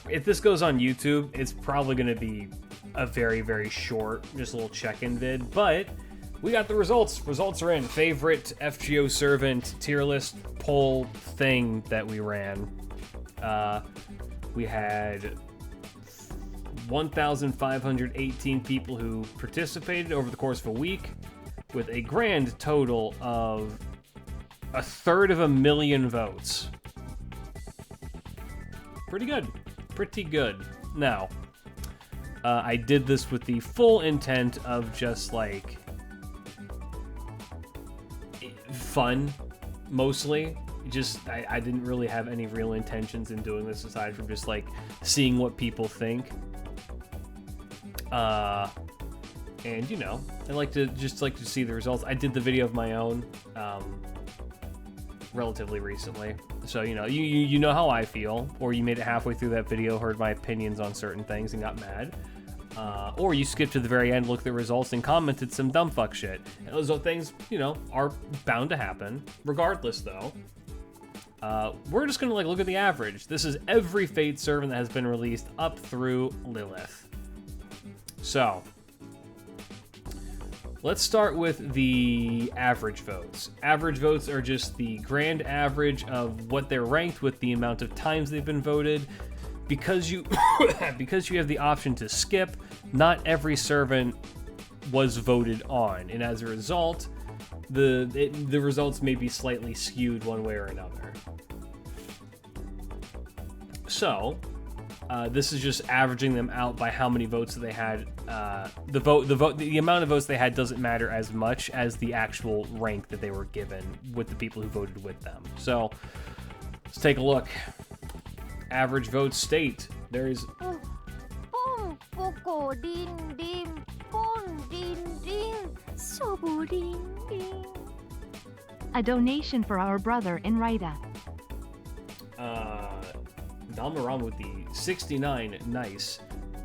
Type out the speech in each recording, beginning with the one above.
if this goes on YouTube, it's probably going to be a very, very short, just a little check-in vid. But we got the results. Results are in. Favorite FGO servant tier list poll thing that we ran. We had 1,518 people who participated over the course of a week, with a grand total of 1/3 votes. Pretty good. Pretty good. Now, I did this with the full intent of just, like, fun, mostly. Just, I didn't really have any real intentions in doing this aside from just, like, seeing what people think. And, you know, I like to see the results. I did the video of my own, relatively recently. So, you know, you know how I feel, or you made it halfway through that video, heard my opinions on certain things and got mad. Or you skipped to the very end, looked at the results, and commented some dumb fuck shit. And those things, you know, are bound to happen. Regardless, though, we're just gonna, like, look at the average. This is every Fate servant that has been released up through Lilith. So, let's start with the average votes. Average votes are just the grand average of what they're ranked with the amount of times they've been voted. Because you because you have the option to skip, not every servant was voted on, and as a result, the results may be slightly skewed one way or another. So, this is just averaging them out by how many votes they had. The amount of votes they had doesn't matter as much as the actual rank that they were given with the people who voted with them. So, let's take a look. Average vote state. There's a donation for our brother in Rita. Dalmaram with the 69 nice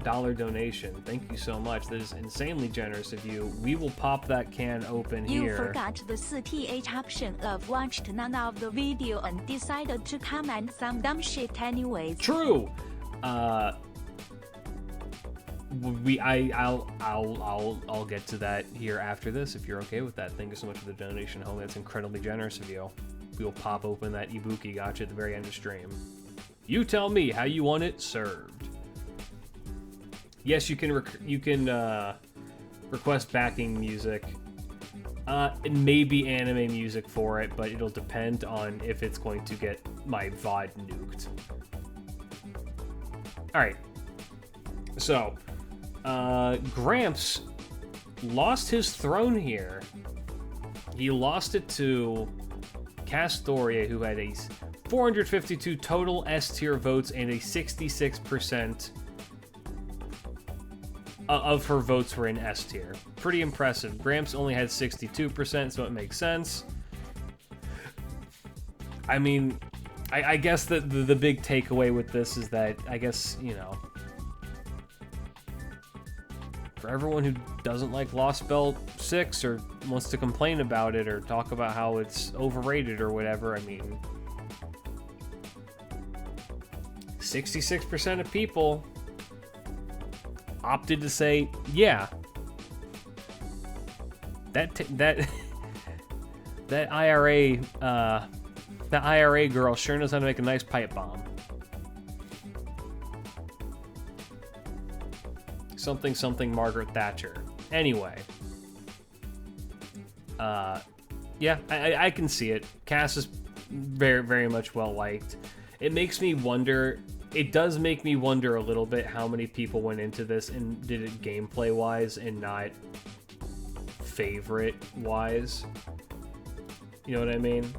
dollar donation. Thank you so much. That is insanely generous of you. We will pop that can open here. You forgot the CTH option of watched none of the video and decided to comment some dumb shit anyways. True. I'll get to that here after this if you're okay with that. Thank you so much for the donation, homie. That's incredibly generous of you. We will pop open that Ibuki gotcha at the very end of stream. You tell me how you want it served. Yes, you can request backing music. And maybe anime music for it, but it'll depend on if it's going to get my VOD nuked. Alright. So, Gramps lost his throne here. He lost it to Castoria, who had a 452 total S-tier votes and a 66% of her votes were in S tier. Pretty impressive. Gramps only had 62%, so it makes sense. I mean, I guess the big takeaway with this is that, I guess, you know, for everyone who doesn't like Lostbelt 6 or wants to complain about it or talk about how it's overrated or whatever, I mean, 66% of people opted to say, yeah, that IRA girl sure knows how to make a nice pipe bomb. Something Margaret Thatcher. Anyway, yeah, I can see it. Cass is very, very much well liked. It makes me wonder. It does make me wonder a little bit how many people went into this and did it gameplay-wise and not favorite-wise. You know what I mean?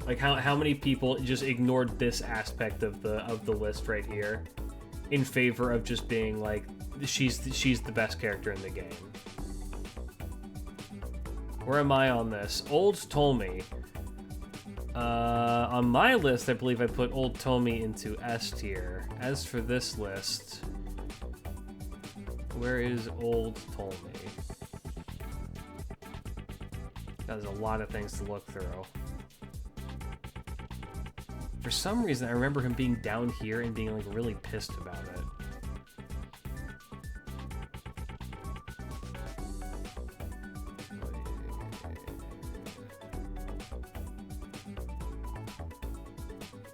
Like how many people just ignored this aspect of the list right here in favor of just being like, she's the best character in the game. Where am I on this? Old Told-Me. On my list, I believe I put Old Told-Me into S tier. As for this list, where is Old Told-Me? There's a lot of things to look through. For some reason, I remember him being down here and being like really pissed about it.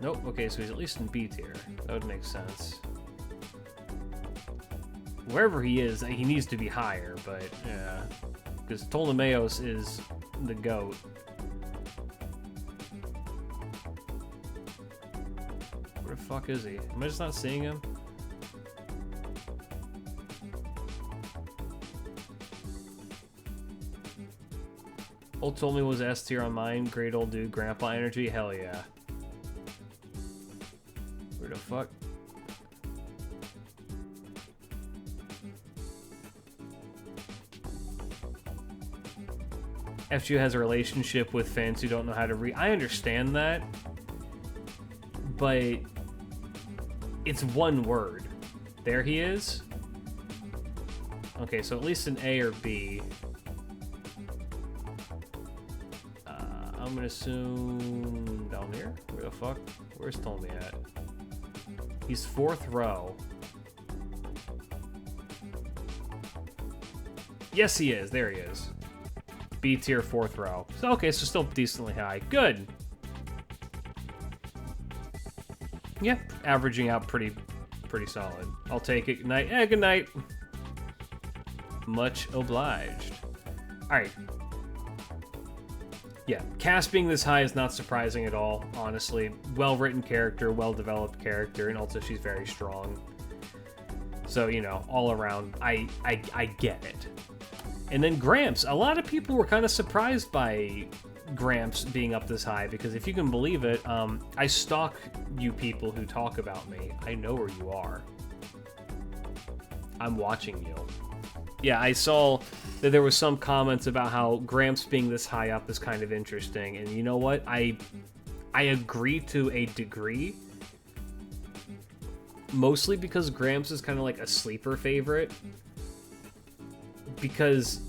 Nope, okay, so he's at least in B tier. That would make sense. Wherever he is, he needs to be higher, but yeah. Because Ptolemaeus is the GOAT. Where the fuck is he? Am I just not seeing him? Old told me was S tier on mine. Great old dude, grandpa energy. Hell yeah. Where the fuck? FGO has a relationship with fans who don't know how to read. I understand that, but it's one word. There he is. Okay, so at least an A or B. I'm gonna assume down here. Where the fuck? Where's Tommy at? He's 4th row. Yes, he is. There he is. B tier, 4th row. So okay, so still decently high. Good. Yeah, averaging out pretty solid. I'll take it. Good night. Good night. Much obliged. All right. Yeah, cast being this high is not surprising at all, honestly. Well-written character, well-developed character, and also she's very strong. So, you know, all around, I get it. And then Gramps. A lot of people were kind of surprised by Gramps being up this high, because if you can believe it, I stalk you people who talk about me. I know where you are. I'm watching you. Yeah, I saw that there was some comments about how Gramps being this high up is kind of interesting, and you know what? I agree to a degree, mostly because Gramps is kind of like a sleeper favorite. Because,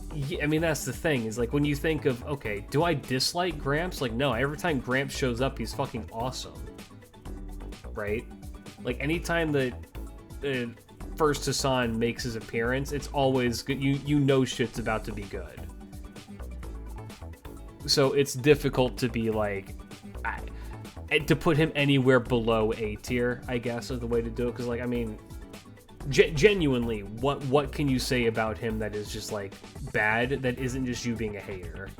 I mean, that's the thing, is like when you think of, okay, do I dislike Gramps? Like, no, every time Gramps shows up, he's fucking awesome. Right? Like, anytime that First Hassan makes his appearance, it's always good. You know shit's about to be good. So it's difficult to be like, to put him anywhere below A tier, I guess, is the way to do it. Because, like, I mean, genuinely, what can you say about him that is just like bad? That isn't just you being a hater.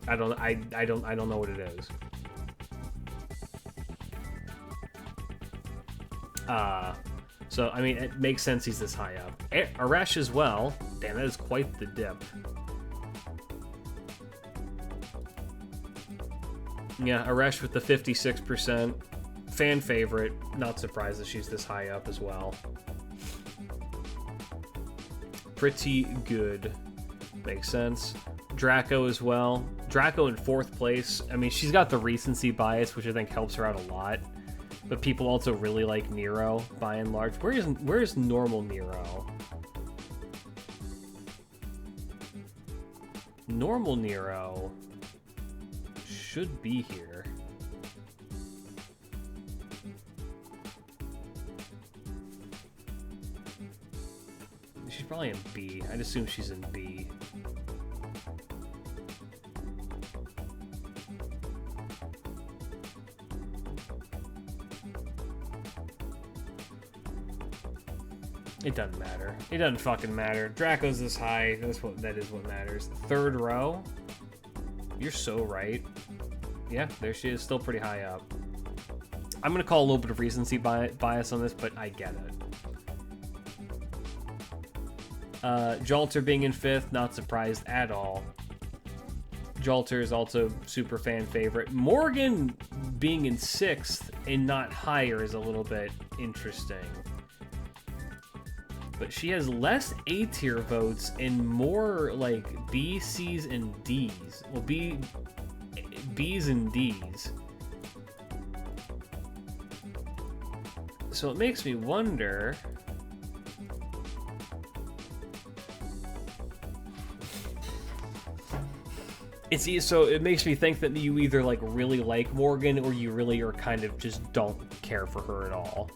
I don't know what it is. So, I mean, it makes sense he's this high up. Arash as well. Damn, that is quite the dip. Yeah, Arash with the 56%. Fan favorite. Not surprised that she's this high up as well. Pretty good. Makes sense. Draco as well. Draco in 4th place. I mean, she's got the recency bias, which I think helps her out a lot. But people also really like Nero, by and large. Where is normal Nero? Normal Nero should be here. She's probably in B. I'd assume she's in B. It doesn't matter. It doesn't fucking matter. Draco's this high. That is what matters. 3rd row. You're so right. Yeah, there she is. Still pretty high up. I'm gonna call a little bit of recency bias on this, but I get it. Jalter being in 5th, not surprised at all. Jalter is also super fan favorite. Morgan being in 6th and not higher is a little bit interesting. But she has less A tier votes and more like B, C's, and D's. Well, B's and D's. So it makes me wonder. So it makes me think that you either like really like Morgan or you really are kind of just don't care for her at all.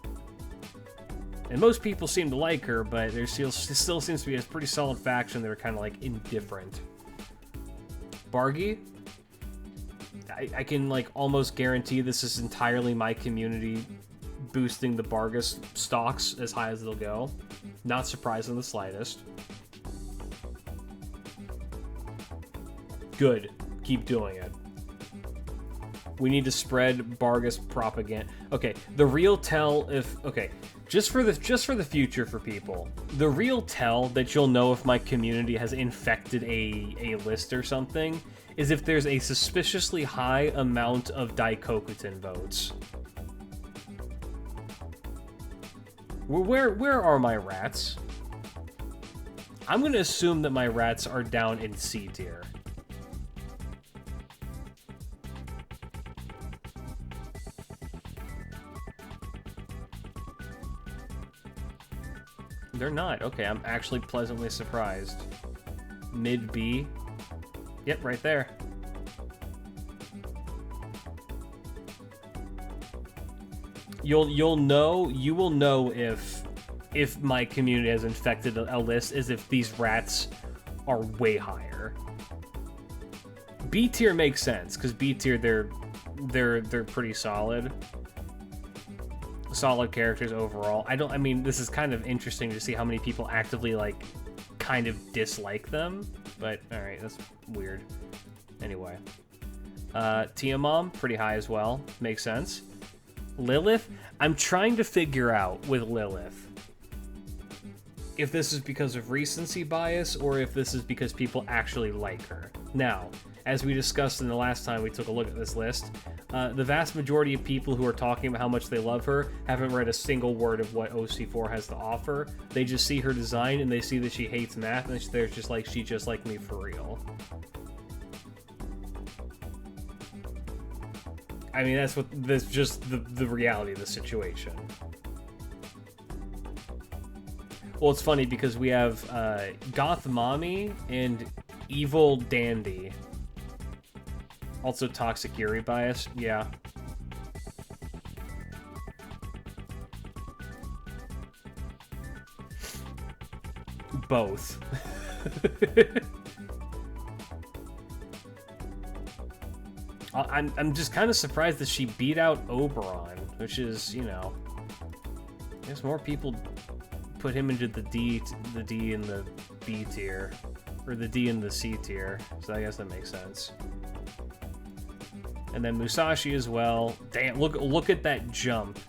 And most people seem to like her, but there still seems to be a pretty solid faction that are kind of like indifferent. Bargy? I can like almost guarantee this is entirely my community boosting the Bargus stocks as high as they'll go. Not surprised in the slightest. Good. Keep doing it. We need to spread Bargus propaganda. Okay, the real tell if... Okay, just for the future for people, the real tell that you'll know if my community has infected a list or something is if there's a suspiciously high amount of Daikokutin votes. Where are my rats? I'm going to assume that my rats are down in C tier. They're not. Okay, I'm actually pleasantly surprised. Mid B. Yep, right there. You will know if my community has infected a list is if these rats are way higher. B tier makes sense because B tier they're pretty solid. Solid characters overall. I mean, this is kind of interesting to see how many people actively like kind of dislike them, but all right, that's weird. Anyway, Tiamom pretty high as well. Makes sense. Lilith, I'm trying to figure out with Lilith if this is because of recency bias or if this is because people actually like her. Now, as we discussed in the last time we took a look at this list, the vast majority of people who are talking about how much they love her haven't read a single word of what OC4 has to offer. They just see her design and they see that she hates math and they're just like, she just like me for real. I mean, that's just the reality of the situation. Well, it's funny because we have Goth Mommy and Evil Dandy. Also Toxic Yuri bias, yeah. Both. I'm just kind of surprised that she beat out Oberon, which is, you know, I guess more people put him into the D in the B tier, or the D in the C tier, so I guess that makes sense. And then Musashi as well. Damn, look at that jump.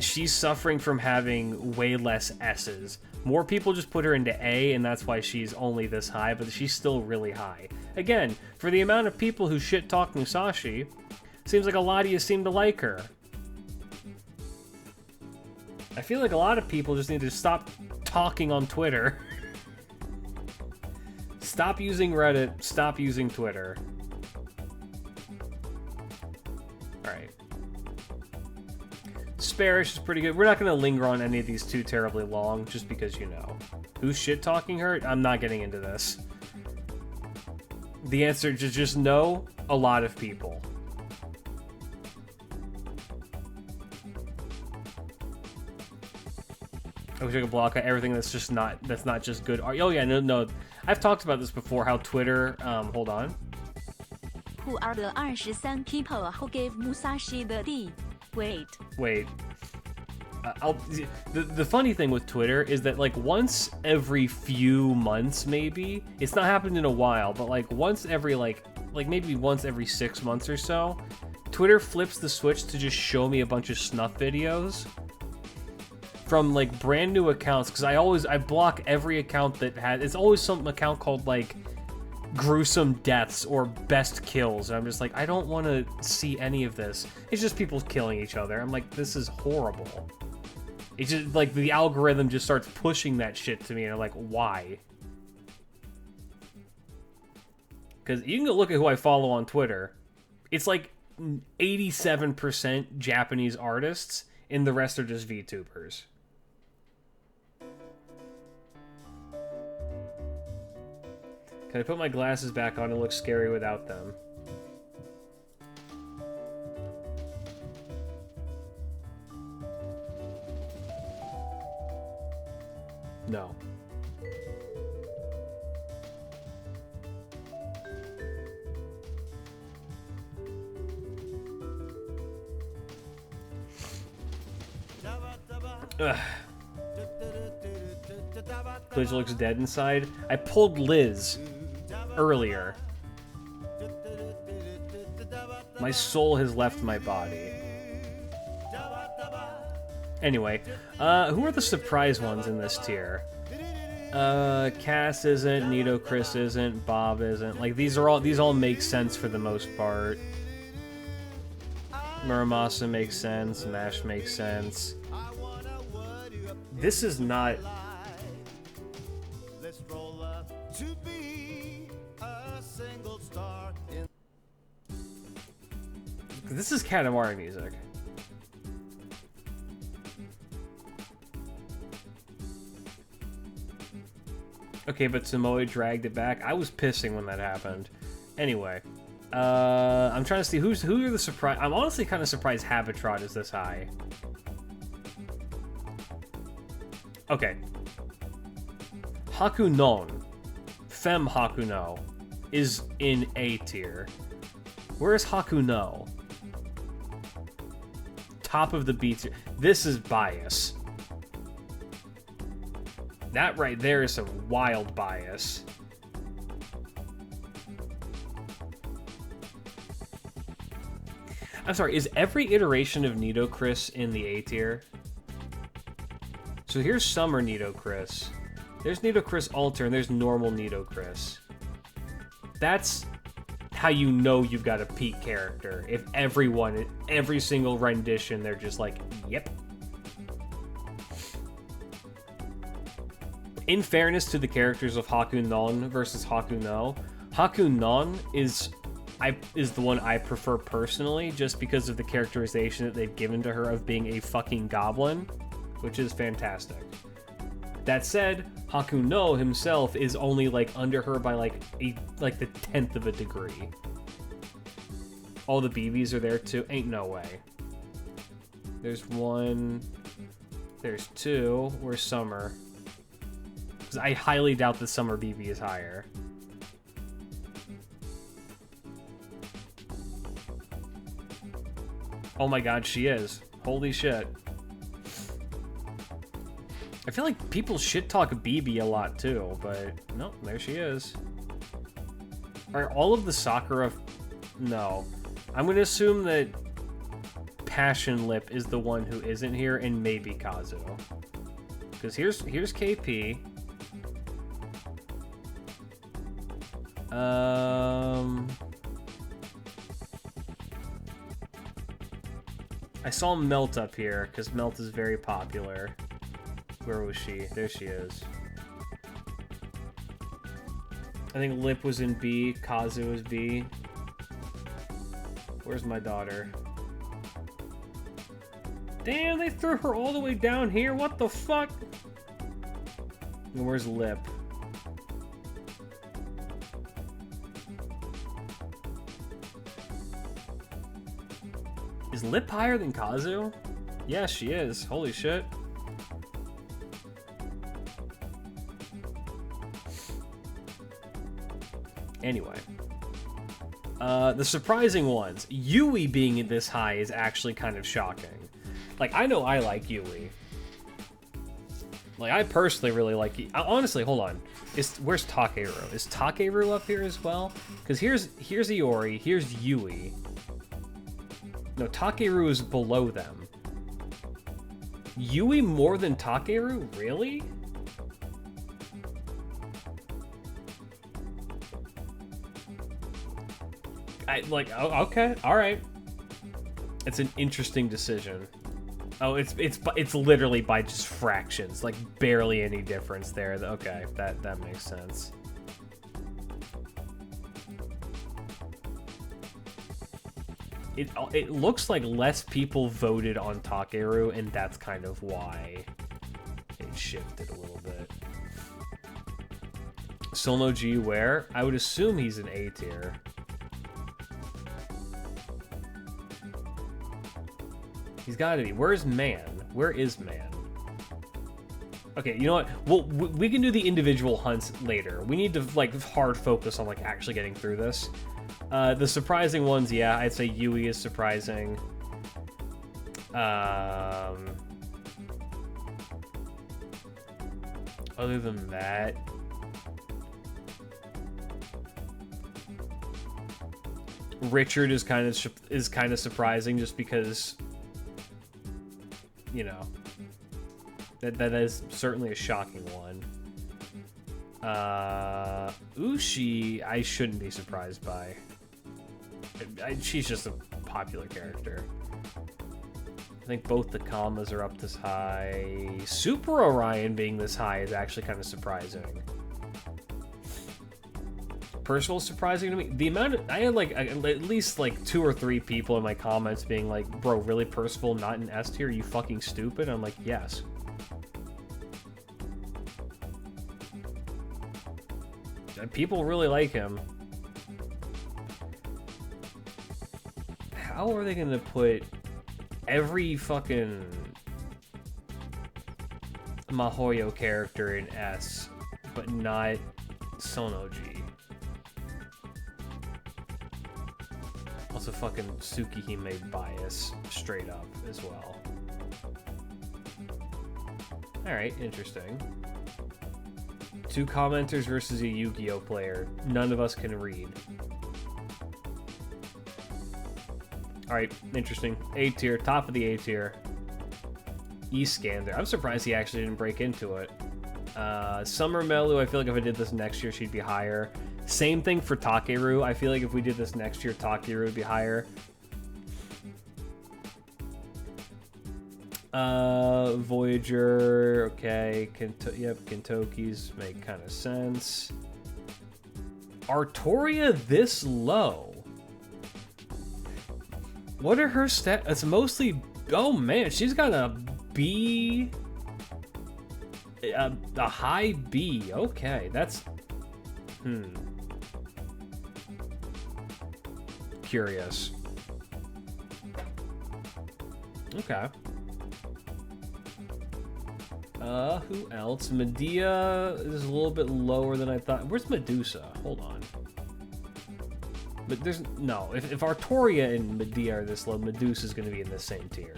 She's suffering from having way less S's. More people just put her into A, and that's why she's only this high, but she's still really high. Again, for the amount of people who shit-talk Musashi, seems like a lot of you seem to like her. I feel like a lot of people just need to stop talking on Twitter. Stop using Reddit, stop using Twitter. Alright. Sparish is pretty good. We're not going to linger on any of these too terribly long, just because, you know. Who's shit-talking her? I'm not getting into this. The answer is just no, a lot of people. I wish I could block out everything that's not just good art. Oh yeah, no. I've talked about this before, how Twitter, hold on. Who are the 23 people who gave Musashi the D? Wait. The funny thing with Twitter is that like once every few months, maybe, it's not happened in a while, but like once every like maybe once every 6 months or so, Twitter flips the switch to just show me a bunch of snuff videos from like brand new accounts, because I block every account that has, it's always some account called like gruesome deaths or best kills, and I'm just like, I don't want to see any of this. It's just people killing each other. I'm like, this is horrible. It's just like the algorithm just starts pushing that shit to me, and I'm like, why? Because you can go look at who I follow on Twitter. It's like 87% Japanese artists, and the rest are just VTubers. Can I put my glasses back on and look scary without them? No. Ugh. Liz looks dead inside. I pulled Liz earlier. My soul has left my body. Anyway, who are the surprise ones in this tier? Cass isn't, Nito Chris isn't, Bob isn't. Like, these all make sense for the most part. Muramasa makes sense, Mash makes sense. This is not... This is Katamari music. Okay, but Samoa dragged it back. I was pissing when that happened. Anyway, I'm trying to see who are the surprise. I'm honestly kind of surprised Habitrot is this high. Okay. Hakunon, Fem Hakuno, is in A tier. Where is Hakuno? Top of the B tier. This is bias. That right there is some wild bias. I'm sorry, is every iteration of Nito Chris in the A tier? So here's Summer Nito Chris. There's Nito Chris Alter, and there's normal Nito Chris. That's how you know you've got a peak character. If every single rendition, they're just like, yep. In fairness to the characters of Hakunon versus Hakuno, Hakunon is the one I prefer personally, just because of the characterization that they've given to her of being a fucking goblin, which is fantastic. That said, Hakuno himself is only like under her by like the 10th of a degree. All the BBs are there too. Ain't no way. There's one. There's two. Where's Summer? Because I highly doubt the Summer BB is higher. Oh my god, she is. Holy shit. I feel like people shit talk BB a lot too, but no, there she is. Are all of the Sakura... No. I'm going to assume that Passion Lip is the one who isn't here, and maybe Kazu. Because here's KP. I saw Melt up here, because Melt is very popular. Where was she? There she is. I think Lip was in B, Kazu was B. Where's my daughter? Damn, they threw her all the way down here. What the fuck? And where's Lip? Is Lip higher than Kazu? Yeah, she is. Holy shit. Anyway. The surprising ones. Yui being this high is actually kind of shocking. Like, I know I like Yui. Like, I personally really like... Honestly, hold on. Where's Takeru? Is Takeru up here as well? Because here's Iori, here's Yui. No, Takeru is below them. Yui more than Takeru? Really? Okay, all right. It's an interesting decision. Oh, it's literally by just fractions, like barely any difference there. Okay, that makes sense. It looks like less people voted on Takeru, and that's kind of why it shifted a little bit. Sono G where? I would assume he's an A tier. He's got to be. Where's Man? Where is Man? Okay, you know what? Well, we can do the individual hunts later. We need to like hard focus on like actually getting through this. The surprising ones, yeah, I'd say Yui is surprising. Other than that, Richard is kind of surprising just because, you know, that is certainly a shocking one. Ushi, I shouldn't be surprised by. She's just a popular character. I think both the commas are up this high. Super Orion being this high is actually kind of surprising. Percival's surprising to me. The amount of, I had like at least like 2 or 3 people in my comments being like, bro, really, Percival not in S tier? Are you fucking stupid? I'm like, yes. People really like him. How are they gonna put every fucking Mahoyo character in S, but not Sonoji? Also fucking Tsukihime bias straight up as well. Alright, interesting. 2 commenters versus a Yu-Gi-Oh player. None of us can read. Alright, interesting. A tier, top of the A tier. E-Scander. I'm surprised he actually didn't break into it. Summer Melu, I feel like if I did this next year, she'd be higher. Same thing for Takeru. I feel like if we did this next year, Takeru would be higher. Voyager, okay. Yep, Kentucky's make kind of sense. Artoria this low? What are her stats? It's mostly, oh man, she's got a B, a high B. Okay, that's, curious. Okay. Who else? Medea is a little bit lower than I thought. Where's Medusa? Hold on. But there's no. If Artoria and Medea are this low, Medusa's going to be in the same tier.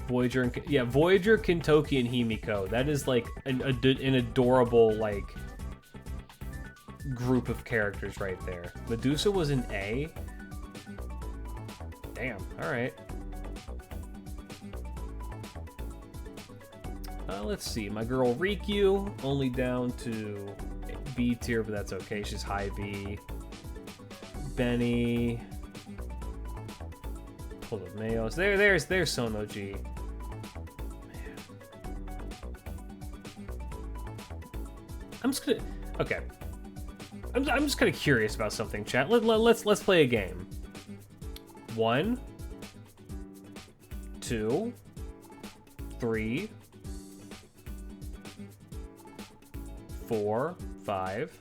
Voyager and Voyager, Kintoki, and Himiko. That is like an adorable like group of characters right there. Medusa was an A. Damn. All right. Let's see. My girl Rikyu, only down to B tier, but that's okay. She's high B. Benny. Pull the Mayos. There's Sonoji. Man. I'm just gonna. Okay. I'm just kind of curious about something, chat. Let's play a game. 1, 2, 3, 4, 5,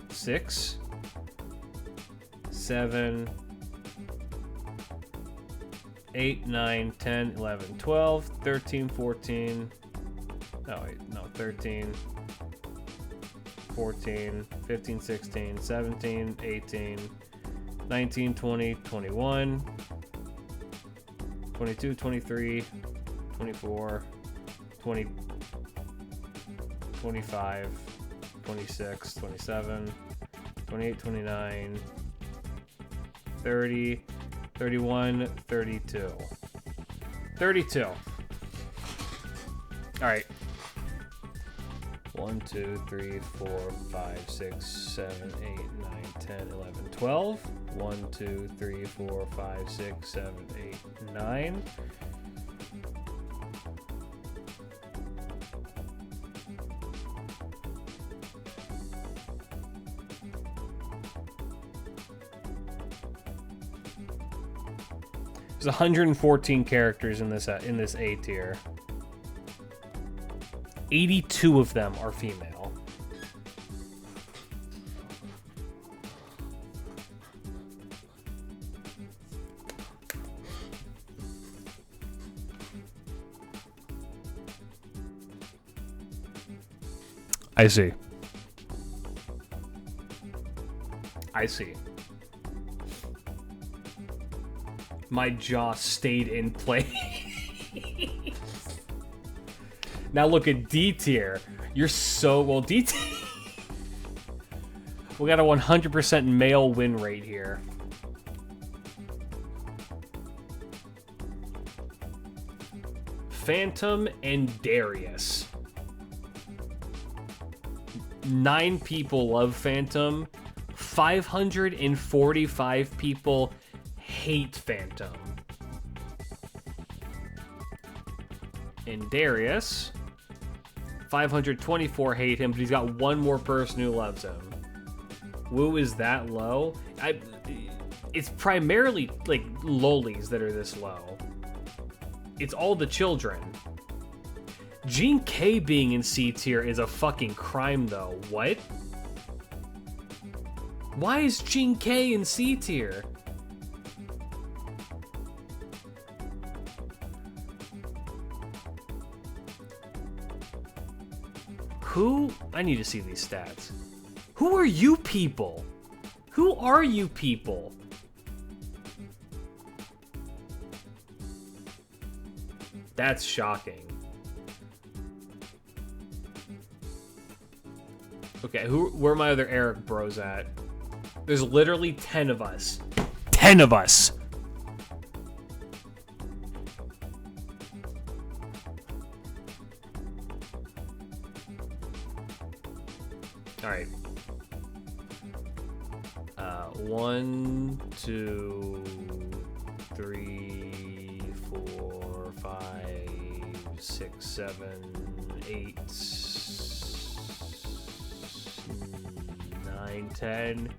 6, 7, 8, 9, 10, 11, 12, 13, 14. Oh, wait, no, 13, 14, 15, 16, 17, 18, 19, 20, 21, 22, 23, 24, 20, 25, 26, 27, 28, 29, 30, 31, 32. 32. All right. 1, 2, 3, 4, 5, 6, 7, 8, 9, 10, 11, 12. 1, 2, 3, 4, 5, 6, 7, 8, 9. There's 114 characters in this A tier. 82 of them are female. I see. I see. My jaw stayed in place. Now look at D tier. You're so well. D tier. We got a 100% male win rate here. Phantom and Darius. 9 people love Phantom. 545 people hate Phantom. And Darius, 524 hate him, but he's got one more person who loves him. Woo is that low? It's primarily like lolies that are this low. It's all the children. Gene K being in C tier is a fucking crime though. What? Why is Gene K in C tier? Who? I need to see these stats. Who are you people? Who are you people? That's shocking. Okay, where are my other Eric bros at? There's literally 10 of us. 10 of us! Alright. 1, 2, 3, 4, 5, 6, 7, 8, 9, 10,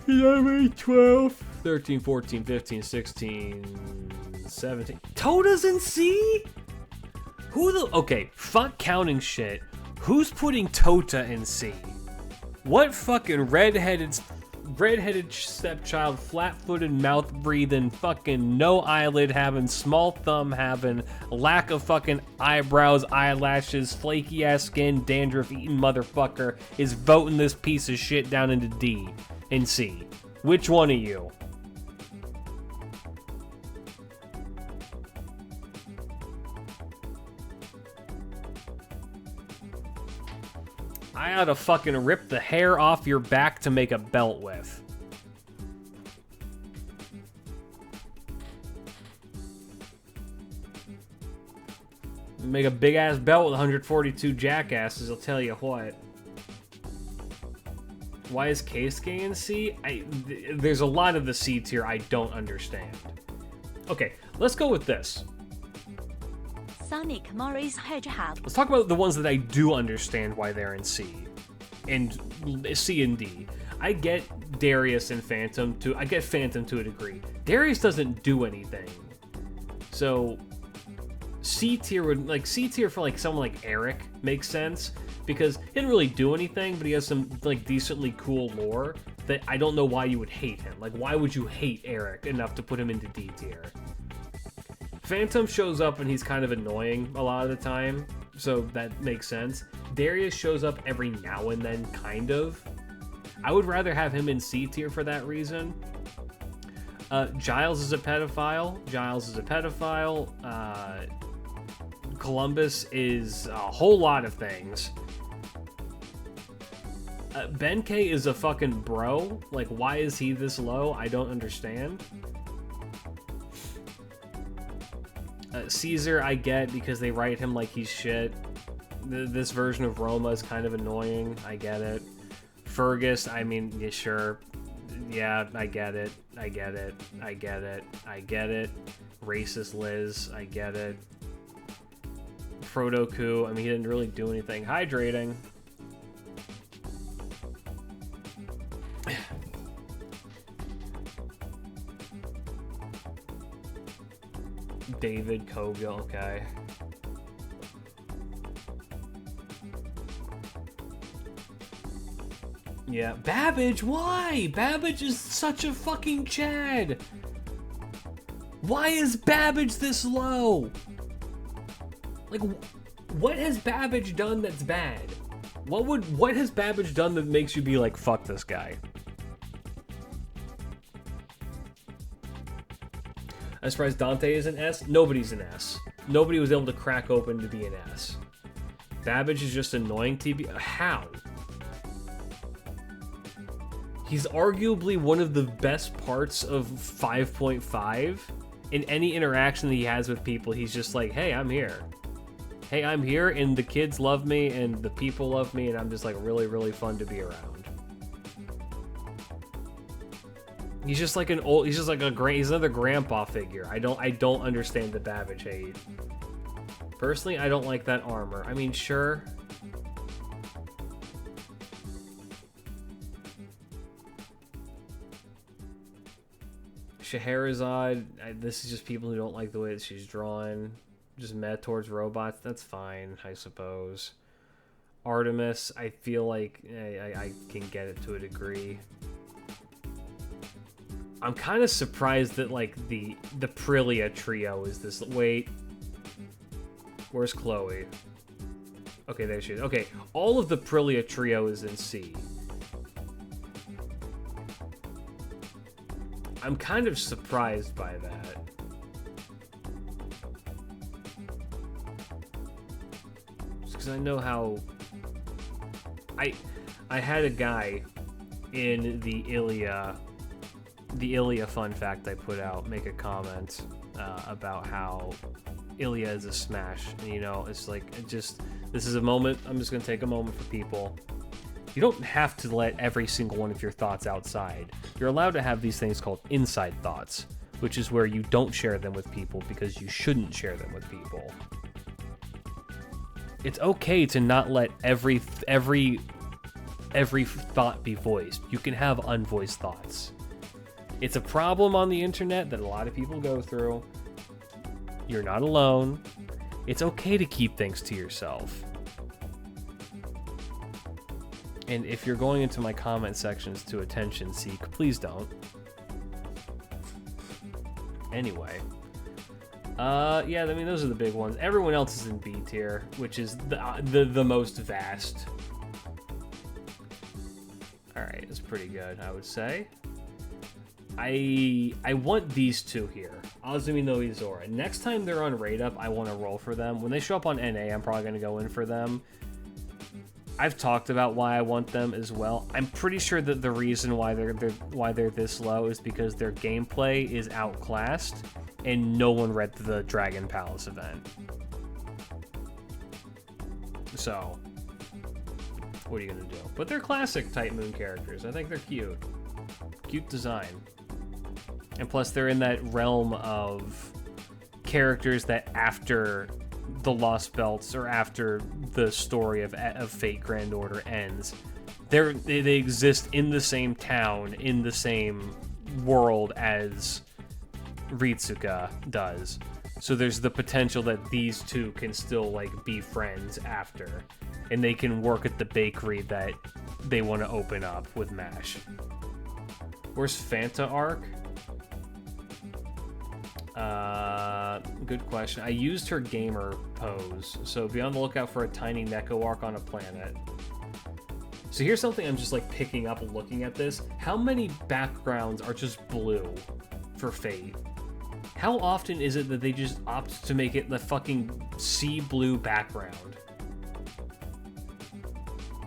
11, 12, 13, 14, 15, 16, 17. Tota's in C? Who the... Okay, fuck counting shit. Who's putting Tota in C? What fucking redheaded stepchild, flat-footed, mouth-breathing, fucking no eyelid having, small thumb having, lack of fucking eyebrows, eyelashes, flaky-ass skin, dandruff-eating motherfucker is voting this piece of shit down into D and C? Which one of you? I ought to fucking rip the hair off your back to make a belt with. Make a big ass belt with 142 jackasses, I'll tell you what. Why is Keisuke in C? There's a lot of the C tier I don't understand. Okay, let's go with this. Sonic Morris Hedgehog. Let's talk about the ones that I do understand why they're in C. And C and D. I get Darius and Phantom to... I get Phantom to a degree. Darius doesn't do anything. So... C tier would... Like, C tier for, like, someone like Eric makes sense. Because he didn't really do anything, but he has some, like, decently cool lore that I don't know why you would hate him. Like, why would you hate Eric enough to put him into D tier? Phantom shows up and he's kind of annoying a lot of the time, so that makes sense. Darius shows up every now and then, kind of. I would rather have him in C tier for that reason. Giles is a pedophile. Columbus is a whole lot of things. Benkei is a fucking bro. Like, why is he this low? I don't understand. Caesar, I get, because they write him like he's shit. This version of Roma is kind of annoying. I get it. Fergus, I mean, yeah, sure. Yeah, I get it. I get it. I get it. I get it. Racist Liz, I get it. Frodoku, I mean, he didn't really do anything. Hydrating. David Kogel, okay. Yeah, Babbage, why? Babbage is such a fucking Chad. Why is Babbage this low? Like, what has Babbage done that's bad? What has Babbage done that makes you be like, fuck this guy? I'm surprised Dante is an S. Nobody's an S. Nobody was able to crack open to be an S. Babbage is just annoying TB. How? He's arguably one of the best parts of 5.5. In any interaction that he has with people, he's just like, hey, I'm here. Hey, I'm here, and the kids love me, and the people love me, and I'm just like really, really fun to be around. He's just like he's another grandpa figure. I don't understand the Babbage hate. Personally, I don't like that armor. I mean, sure. Scheherazade, this is just people who don't like the way that she's drawn. Just meta towards robots, that's fine, I suppose. Artemis, I feel like I can get it to a degree. I'm kind of surprised that, like, the Prilia trio is this... Wait. Where's Chloe? Okay, there she is. Okay, all of the Prilia trio is in C. I'm kind of surprised by that. Just because I know how... I had a guy in the Ilya fun fact I put out make a comment about how Ilya is a smash. And, you know, it's like, this is a moment, I'm just going to take a moment for people. You don't have to let every single one of your thoughts outside. You're allowed to have these things called inside thoughts, which is where you don't share them with people because you shouldn't share them with people. It's okay to not let every thought be voiced. You can have unvoiced thoughts. It's a problem on the internet that a lot of people go through. You're not alone. It's okay to keep things to yourself. And if you're going into my comment sections to attention seek, please don't. Anyway. Yeah, I mean, those are the big ones. Everyone else is in B tier, which is the most vast. Alright, it's pretty good, I would say. I want these two here. Azumi no Izora. Next time they're on Raid Up, I want to roll for them. When they show up on NA, I'm probably going to go in for them. I've talked about why I want them as well. I'm pretty sure that the reason why they're this low is because their gameplay is outclassed and no one read the Dragon Palace event. So, what are you gonna do? But they're classic Type Moon characters. I think they're cute. Cute design. And plus they're in that realm of characters that after the Lostbelts or after the story of Fate Grand Order ends, they exist in the same town, in the same world as Ritsuka does. So there's the potential that these two can still, like, be friends after, and they can work at the bakery that they want to open up with MASH. Where's Fanta Arc? Good question. I used her gamer pose, so be on the lookout for a tiny Neko arc on a planet. So here's something I'm just like picking up looking at this. How many backgrounds are just blue for Fate? How often is it that they just opt to make it the fucking sea blue background?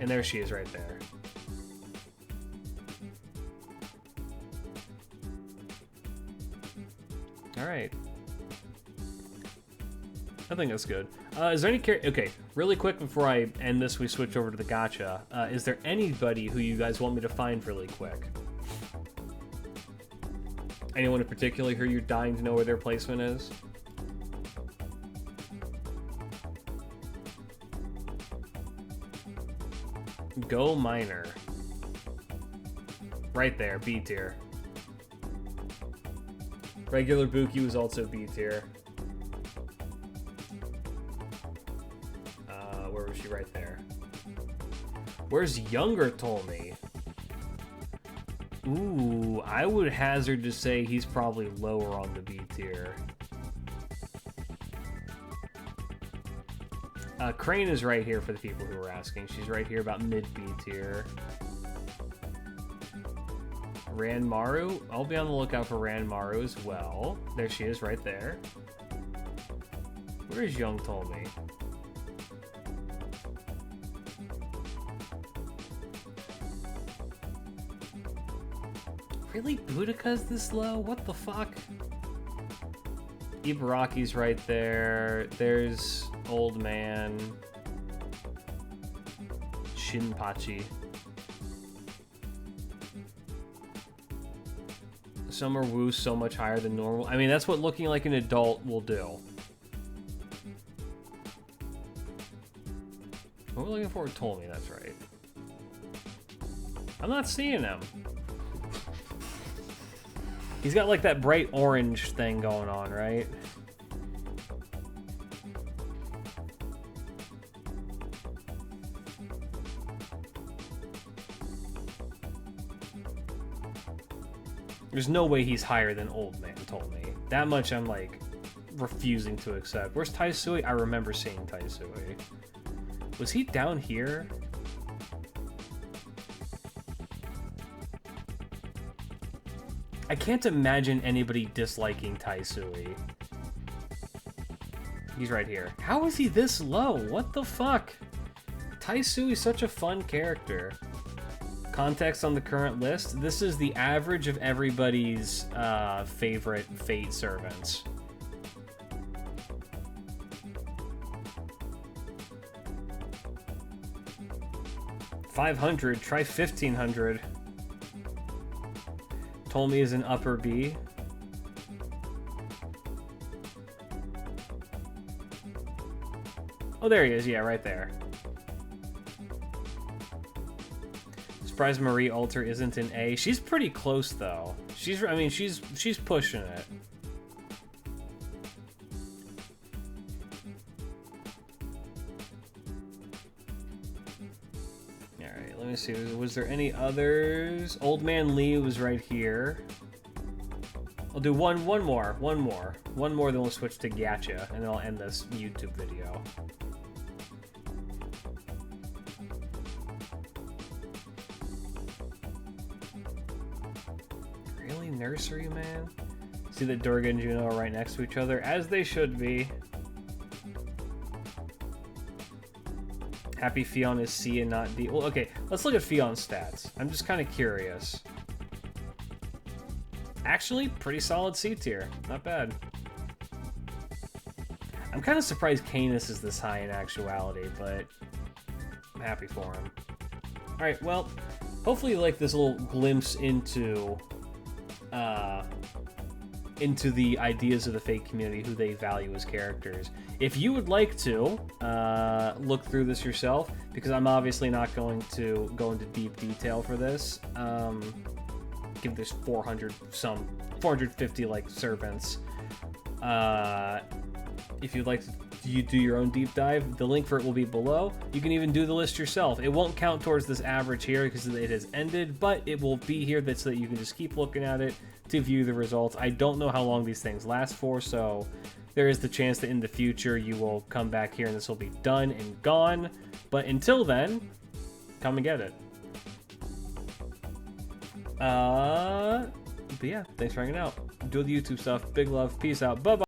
And there she is right there. Alright. I think that's good. Is there any okay, really quick before I end this, we switch over to the gacha. Is there anybody who you guys want me to find really quick? Anyone in particular who you're dying to know where their placement is? Go Miner. Right there, B tier. Regular Buki was also B tier. Where was she? Right there. Where's Younger Tolme? Ooh, I would hazard to say he's probably lower on the B tier. Crane is right here for the people who are asking. She's right here about mid B tier. Ranmaru, I'll be on the lookout for Ranmaru as well. There she is, right there. Where is Young Tolmi? Really? Boudica's this low? What the fuck? Ibaraki's right there. There's Old Man. Shinpachi. Summer Woo's so much higher than normal. I mean, that's what looking like an adult will do. What we're looking for told me, that's right. I'm not seeing him. He's got like that bright orange thing going on, right? There's no way he's higher than Old Man told me. That much I'm like refusing to accept. Where's Taisui? I remember seeing Taisui. Was he down here? I can't imagine anybody disliking Taisui. He's right here. How is he this low? What the fuck? Taisui is such a fun character. Context on the current list. This is the average of everybody's favorite Fate servants. $500. Try $1,500. Told me is an upper B. Oh, there he is. Yeah, right there. Surprised Marie Alter isn't an A. She's pretty close though. I mean, she's pushing it. All right, let me see. Was there any others? Old Man Lee was right here. I'll do one more, then we'll switch to Gacha, and then I'll end this YouTube video. Nursery, man. See that Durga and Juno are right next to each other, as they should be. Happy Fion is C and not D. Well, okay, let's look at Fion's stats. I'm just kind of curious. Actually, pretty solid C tier. Not bad. I'm kind of surprised Canis is this high in actuality, but I'm happy for him. Alright, well, hopefully you like this little glimpse into the ideas of the Fate community, who they value as characters. If you would like to look through this yourself, because I'm obviously not going to go into deep detail for this, give this 450 like servants. If you'd like to do your own deep dive, the link for it will be below. You can even do the list yourself. It won't count towards this average here because it has ended, but it will be here so that you can just keep looking at it to view the results. I don't know how long these things last for, so there is the chance that in the future you will come back here and this will be done and gone. But until then, come and get it. But yeah, thanks for hanging out. Do the YouTube stuff. Big love. Peace out. Bye-bye.